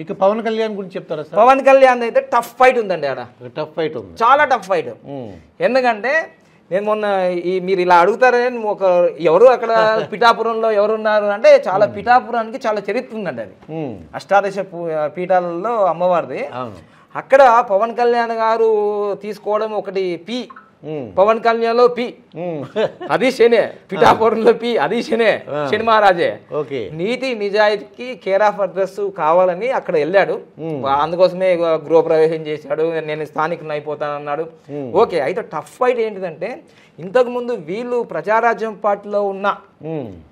ఇక పవన్ కళ్యాణ్ గురించి చెప్తారా సార్? పవన్ కళ్యాణ్ అయితే టఫ్ ఫైట్ ఉందండి ఆడ. టఫ్ ఫైట్ ఉంది, చాలా టఫ్ ఫైట్. ఎందుకంటే నేను మొన్న మీరు ఇలా అడుగుతారని ఎవరు అక్కడ పిఠాపురంలో ఎవరున్నారు అంటే చాలా పిఠాపురానికి చాలా చరిత్ర ఉందండి. అది అష్టాదశ పీఠాలలో అమ్మవారిది. అక్కడ పవన్ కళ్యాణ్ గారు తీసుకోవడం ఒకటి పి, పవన్ కళ్యాణ్ లో పి అది శనే, పిఠాపురంలో పి అది శనే, శని మహారాజే. నీతి నిజాయితీకి కేర్ ఆఫ్ అడ్రస్ కావాలని అక్కడ వెళ్ళాడు. అందుకోసమే గృహప్రవేశం చేశాడు, నేను స్థానికుని అయిపోతానన్నాడు. ఓకే, అయితే టఫ్ ఫైట్ ఏంటిదంటే ఇంతకు ముందు వీళ్ళు ప్రజారాజ్యం పార్టీలో ఉన్న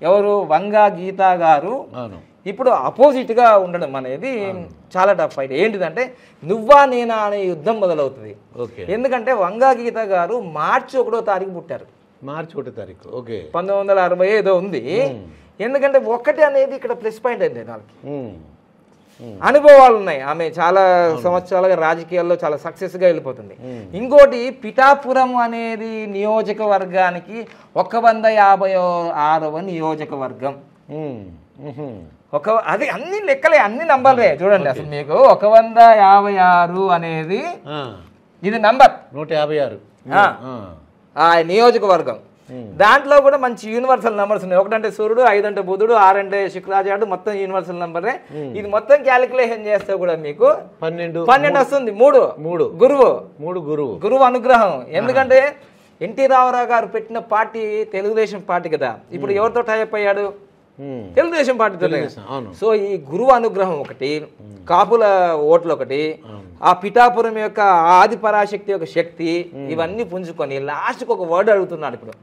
ఎవరు వంగా గీతా గారు ఇప్పుడు అపోజిట్ గా ఉండడం అనేది చాలా టఫ్ ఫైట్. ఏంటిదంటే నువ్వా నేనా అనే యుద్ధం మొదలవుతుంది. ఎందుకంటే వంగా గీత గారు మార్చి 1వ తారీఖు పుట్టారు. మార్చి 1వ తారీఖు 1960 ఏదో ఉంది. ఎందుకంటే ఒకటి అనేది ఇక్కడ ప్లస్ పాయింట్ అయింది. వాళ్ళకి అనుభవాలు ఉన్నాయి. ఆమె చాలా సంవత్సరాలుగా రాజకీయాల్లో చాలా సక్సెస్ గా వెళ్ళిపోతుంది. ఇంకోటి పిఠాపురం అనేది నియోజకవర్గానికి 156వ నియోజకవర్గం. అది అన్ని లెక్కలే, అన్ని నంబర్లే చూడండి. అసలు మీకు 156 అనేది ఇది నంబర్ 156 ఆ నియోజకవర్గం. దాంట్లో కూడా మంచి యూనివర్సల్ నంబర్స్ ఉన్నాయి. 1 అంటే సూర్యుడు, 5 అంటే బుధుడు, 6 అంటే శుక్రాచార్యుడు, మొత్తం యూనివర్సల్ నంబరే. ఇది మొత్తం క్యాలిక్యులేషన్ చేస్తే కూడా మీకు 12 వస్తుంది. 3 గురువు అనుగ్రహం. ఎందుకంటే ఎన్టీ రామారావు గారు పెట్టిన పార్టీ తెలుగుదేశం పార్టీ కదా. ఇప్పుడు ఎవరితో టైప్ అయ్యాడు? తెలుగుదేశం పార్టీతో. సో ఈ గురువు అనుగ్రహం ఒకటి, కాపుల ఓట్లు ఒకటి, ఆ పిఠాపురం యొక్క ఆది పరాశక్తి యొక్క శక్తి, ఇవన్నీ పుంజుకొని లాస్ట్కి ఒక వర్డ్ అడుగుతున్నాడు ఇప్పుడు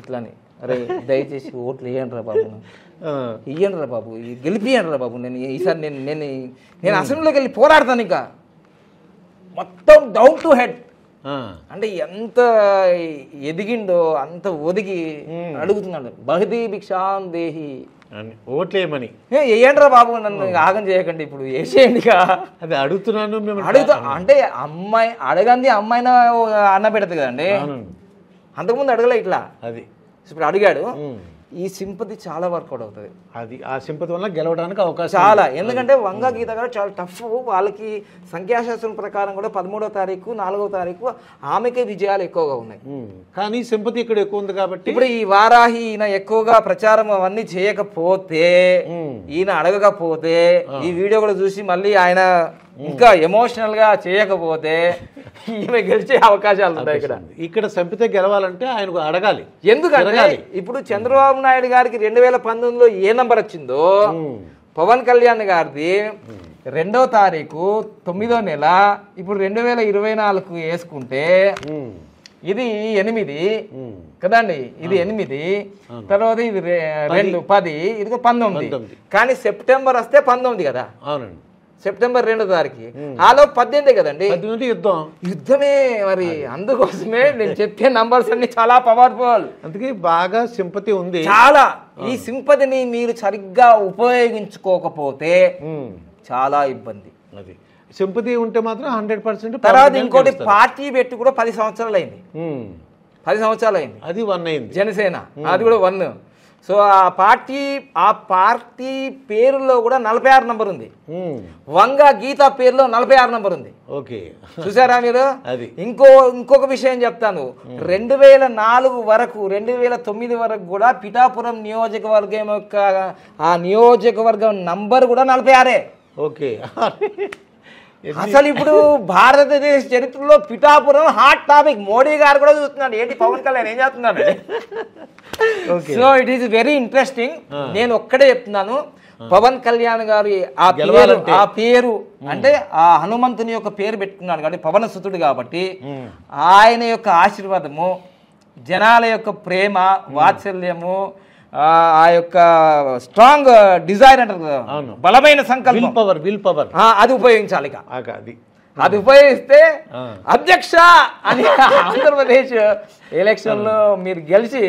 ఇట్లానే, అరే దయచేసి ఓట్లు ఇయ్యండి రా బాబు, ఇయ్యండి రా బాబు, గెలిపియండి రా బాబు, నేను ఈసారి నేను అసెంబ్లీలోకి వెళ్ళి పోరాడతాను. ఇంకా మొత్తం డౌన్ టు హెడ్. అంటే ఎంత ఎదిగిండో అంత ఒదిగి అడుగుతున్నాడు. బహదీ భిక్షాం దేహి, ఓట్లేమని ఏంట్రా బాబు, నన్ను ఆగం చేయకండి, ఇప్పుడు వేసేయండి. అది అడుగుతున్నాను. అంటే అమ్మాయి అడగంది అమ్మాయిన అన్న పెడతాది కదండి. అంతకుముందు అడగలే ఇట్లా, అది ఇప్పుడు అడిగాడు. ఈ సింపతి చాలా వర్కౌట్ అవుతుంది. అది ఆ సింపతి వల్ల గెలవడానికి అవకాశం చాలా. ఎందుకంటే వంగా గీత గారు చాలా టఫ్. వాళ్ళకి సంఖ్యాశాస్త్రం ప్రకారం కూడా 13వ తారీఖు 4వ తారీఖు ఆమెకే విజయాలు ఎక్కువగా ఉన్నాయి. కానీ సింపతి ఇక్కడ ఎక్కువ ఉంది కాబట్టి ఇప్పుడు ఈ వారాహి ఈయన ఎక్కువగా ప్రచారం అవన్నీ చేయకపోతే, ఈయన అడగకపోతే, ఈ వీడియో కూడా చూసి మళ్ళీ ఆయన ఇంకా ఎమోషనల్ గా చేయకపోతే ఈమె గెలిచే అవకాశాలు ఉంటాయి. ఇక్కడ సంపితే గెలవాలంటే ఆయన అడగాలి. ఎందుకంటే ఇప్పుడు చంద్రబాబు నాయుడు గారికి 2019లో ఏ నంబర్ వచ్చిందో, పవన్ కళ్యాణ్ గారిది 2వ తారీఖు 9వ నెల, ఇప్పుడు 2024 వేసుకుంటే ఇది 8 కదండి. ఇది 8, తర్వాత ఇది 2 10, ఇది 19. కానీ సెప్టెంబర్ వస్తే 19 కదా. అవునండి, సెప్టెంబర్ 2వ తారీఖు ఆలో 18 కదండి. యుద్ధమే మరి. అందుకోసమే నేను చెప్పే నంబర్స్ అన్ని చాలా పవర్ఫుల్. అందుకే బాగా సింపతి ఉంది చాలా. ఈ సింపతిని మీరు సరిగ్గా ఉపయోగించుకోకపోతే చాలా ఇబ్బంది. అది సింపతి ఉంటే మాత్రం 100%. తర్వాత ఇంకోటి పార్టీ పెట్టి కూడా 10 సంవత్సరాలు అయింది. 10 సంవత్సరాలు అయింది. అది 1 అయింది. జనసేన అది కూడా 1. సో ఆ పార్టీ పేరులో కూడా 46 నంబర్ ఉంది. వంగా గీత పేరులో 46 నంబర్ ఉంది. ఓకే, చూసారా మీరు? అది ఇంకొక విషయం చెప్తాను. 2004 వరకు 2009 వరకు కూడా పిఠాపురం నియోజకవర్గం యొక్క ఆ నియోజకవర్గం నంబర్ కూడా 46. ఓకే. అసలు ఇప్పుడు భారతదేశ చరిత్రలో పిఠాపురం హాట్ టాపిక్. మోడీ గారు కూడా చూస్తున్నాడు, ఏంటి పవన్ కళ్యాణ్ ఏం చేస్తున్నాడు. So it is very interesting. నేను ఒక్కడే చెప్తున్నాను, పవన్ కళ్యాణ్ గారు ఆ పేరు అంటే ఆ హనుమంతుని యొక్క పేరు పెట్టుకున్నాడు కాబట్టి, పవన సుతుడు కాబట్టి ఆయన యొక్క ఆశీర్వాదము, జనాల యొక్క ప్రేమ, వాత్సల్యము, ఆ యొక్క స్ట్రాంగ్ డిజైర్ అంటారు కదా, బలమైన సంకల్పం, విల్ పవర్ అది ఉపయోగించాలి. అది ఉపయోగిస్తే అధ్యక్ష అని ఆంధ్రప్రదేశ్ ఎలక్షన్ లో మీరు గెలిచి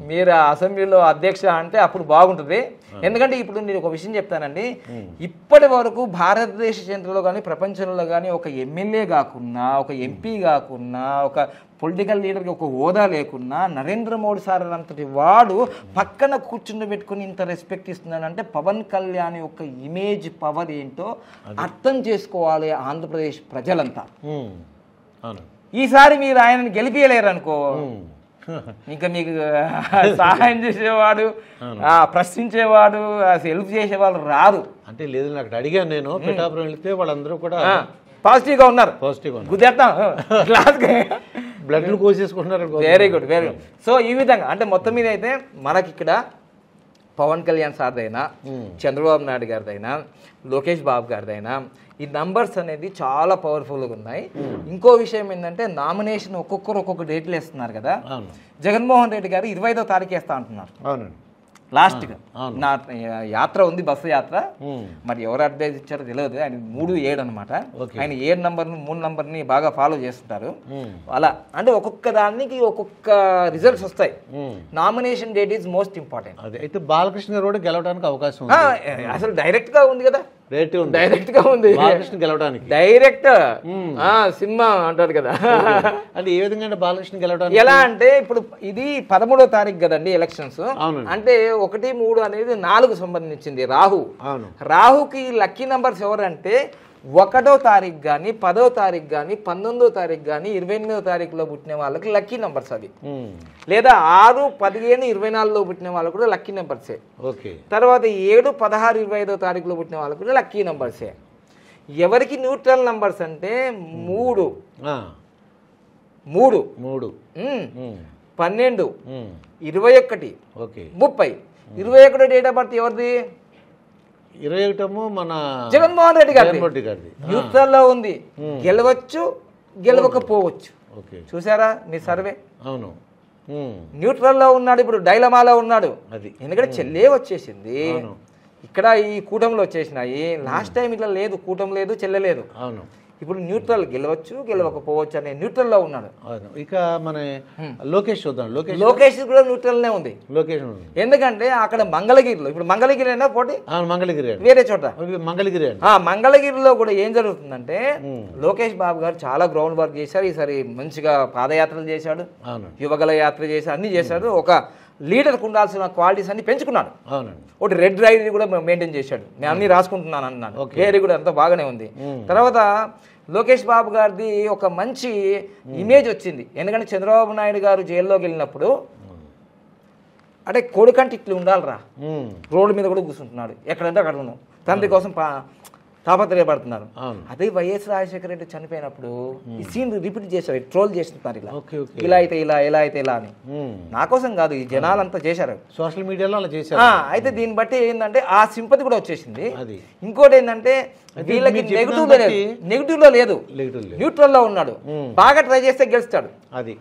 మీరు అసెంబ్లీలో అధ్యక్ష అంటే అప్పుడు బాగుంటుంది. ఎందుకంటే ఇప్పుడు నేను ఒక విషయం చెప్తానండి, ఇప్పటి వరకు భారతదేశ చరిత్రలో కానీ ప్రపంచంలో కానీ ఒక ఎమ్మెల్యే కాకున్నా, ఒక ఎంపీ కాకున్నా, ఒక పొలిటికల్ లీడర్కి ఒక హోదా లేకున్నా నరేంద్ర మోడీ సార్ అంతటి వాడు పక్కన కూర్చుని పెట్టుకుని ఇంత రెస్పెక్ట్ ఇస్తున్నాడంటే పవన్ కళ్యాణ్ యొక్క ఇమేజ్ పవర్ ఏంటో అర్థం చేసుకోవాలి ఆంధ్రప్రదేశ్ ప్రజలంతా. ఈసారి మీరు ఆయనని గెలిపియలేరు అనుకో, ఇంకా మీకు సహాయం చేసేవాడు, ప్రశ్నించేవాడు, హెల్ప్ చేసేవాళ్ళు రాదు. అంటే లేదు, నాకు అడిగాను నేను, పిఠాపురం వెళితే వాళ్ళందరూ కూడా పాజిటివ్గా ఉన్నారు, గుద్దేస్తాం బ్లడ్లు కోసేసుకుంటున్నారు. Very good, very good. So ఈ విధంగా అంటే మొత్తం మీద అయితే మనకి ఇక్కడ పవన్ కళ్యాణ్ సార్దైనా, చంద్రబాబు నాయుడు గారిదైనా, లోకేష్ బాబు గారిదైనా ఈ నంబర్స్ అనేది చాలా పవర్ఫుల్గా ఉన్నాయి. ఇంకో విషయం ఏంటంటే నామినేషన్ ఒక్కొక్కరు ఒక్కొక్క డేట్లు వేస్తున్నారు కదా. జగన్మోహన్ రెడ్డి గారు 25వ తారీఖు వేస్తా అంటున్నారు. లాస్ట్గా నా యాత్ర ఉంది, బస్సు యాత్ర. మరి ఎవరు అడ్వైజ్ ఇచ్చారో తెలియదు. ఆయన 3-7 అనమాట. ఆయన 7 నంబర్ని 3 నంబర్ని బాగా ఫాలో చేస్తుంటారు. అలా అంటే ఒక్కొక్క దానికి ఒక్కొక్క రిజల్ట్స్ వస్తాయి. Nomination date is most important. అయితే బాలకృష్ణ గారు కూడా గెలవడానికి అవకాశం ఉంది. అసలు డైరెక్ట్ గా ఉంది కదా, డైరెక్ట్ గా ఉంది బాలకృష్ణ గెలవడానికి. డైరెక్ట్ సినిమా అంటారు కదా. అంటే ఏ విధంగా బాలకృష్ణ గెలవడానికి ఎలా అంటే ఇప్పుడు ఇది 13వ తారీఖు కదండి ఎలక్షన్స్. అంటే 1, 3 అనేది 4 సంబంధించింది. రాహుకి లక్కీ నంబర్స్ ఎవరంటే 1వ తారీఖు కానీ 10వ తారీఖు కానీ 19వ తారీఖు కానీ 28వ తారీఖులో పుట్టిన వాళ్ళకి లక్కీ నంబర్స్ అవి. లేదా 6, 15, 24లో పుట్టిన వాళ్ళకు కూడా లక్కీ నంబర్సే. తర్వాత 7, 16, 25వ తారీఖులో పుట్టిన వాళ్ళకు కూడా లక్కీ నంబర్సే. ఎవరికి న్యూట్రల్ నంబర్స్ అంటే 3, 12, 21, 30. 21 డేట్ ఆఫ్ బర్త్ ఎవరిది? 21 మన జగన్మోహన్ రెడ్డి గారిది. న్యూట్రల్లో ఉంది, గెలవచ్చు గెలవకపోవచ్చు. చూసారా మీ సర్వే? అవును, న్యూట్రల్లో ఉన్నాడు, ఇప్పుడు డైలమాలో ఉన్నాడు. ఎందుకంటే చెల్లే వచ్చేసింది, ఇక్కడ ఈ కూటమిలో వచ్చేసినాయి. లాస్ట్ టైం ఇట్లా లేదు, కూటమి లేదు, చెల్లెలేదు. అవును, ఇప్పుడు న్యూట్రల్ గెలవచ్చు గెలవకపోవచ్చు అనే న్యూట్రల్లో ఉన్నాడు. ఇక మన లోకేష్ చూద్దాం. లోకేష్ కూడా న్యూట్రల్నే ఉంది. ఎందుకంటే అక్కడ మంగళగిరిలో, ఇప్పుడు మంగళగిరి అయినా పోటీ, మంగళగిరి వేరే చోట మంగళగిరి. మంగళగిరిలో కూడా ఏం జరుగుతుందంటే లోకేష్ బాబు గారు చాలా గ్రౌండ్ వర్క్ చేశారు. ఈసారి మంచిగా పాదయాత్రలు చేశాడు, యువగల యాత్ర చేశాడు, అన్ని చేశాడు. ఒక లీడర్కి ఉండాల్సిన క్వాలిటీస్ అన్ని పెంచుకున్నాడు. ఒకటి రెడ్ రైడ్ కూడా మెయింటైన్ చేశాడు. నేను అన్ని రాసుకుంటున్నాను అన్నాను, వేరే కూడా అంతా బాగానే ఉంది. తర్వాత లోకేష్ బాబు గారిది ఒక మంచి ఇమేజ్ వచ్చింది. ఎందుకంటే చంద్రబాబు నాయుడు గారు జైల్లోకి వెళ్ళినప్పుడు అంటే కొడుకంటే ఇట్లు ఉండాలిరా, రోడ్డు మీద కూడా కూర్చుంటున్నాడు, ఎక్కడంటే అక్కడ ఉన్నాం, తండ్రి కోసం తాపత్రయపడుతున్నారు. అదే వైఎస్ రాజశేఖర రెడ్డి చనిపోయినప్పుడు ఈ సీన్ రిపీట్ చేశారు, ట్రోల్ చేస్తున్నారు. ఇలా అయితే ఇలా, ఎలా అయితే ఇలా అని. నా కోసం కాదు, ఈ జనాలంతా చేశారు, సోషల్ మీడియాలో అలా చేశారు. అయితే దీన్ని బట్టి ఏంటంటే ఆ సింపతి కూడా వచ్చేసింది. ఇంకోటి ఏంటంటే వీళ్ళకి నెగిటివ్ లో లేదు, న్యూట్రల్ లో ఉన్నాడు, బాగా ట్రై చేస్తే గెలుస్తాడు. అది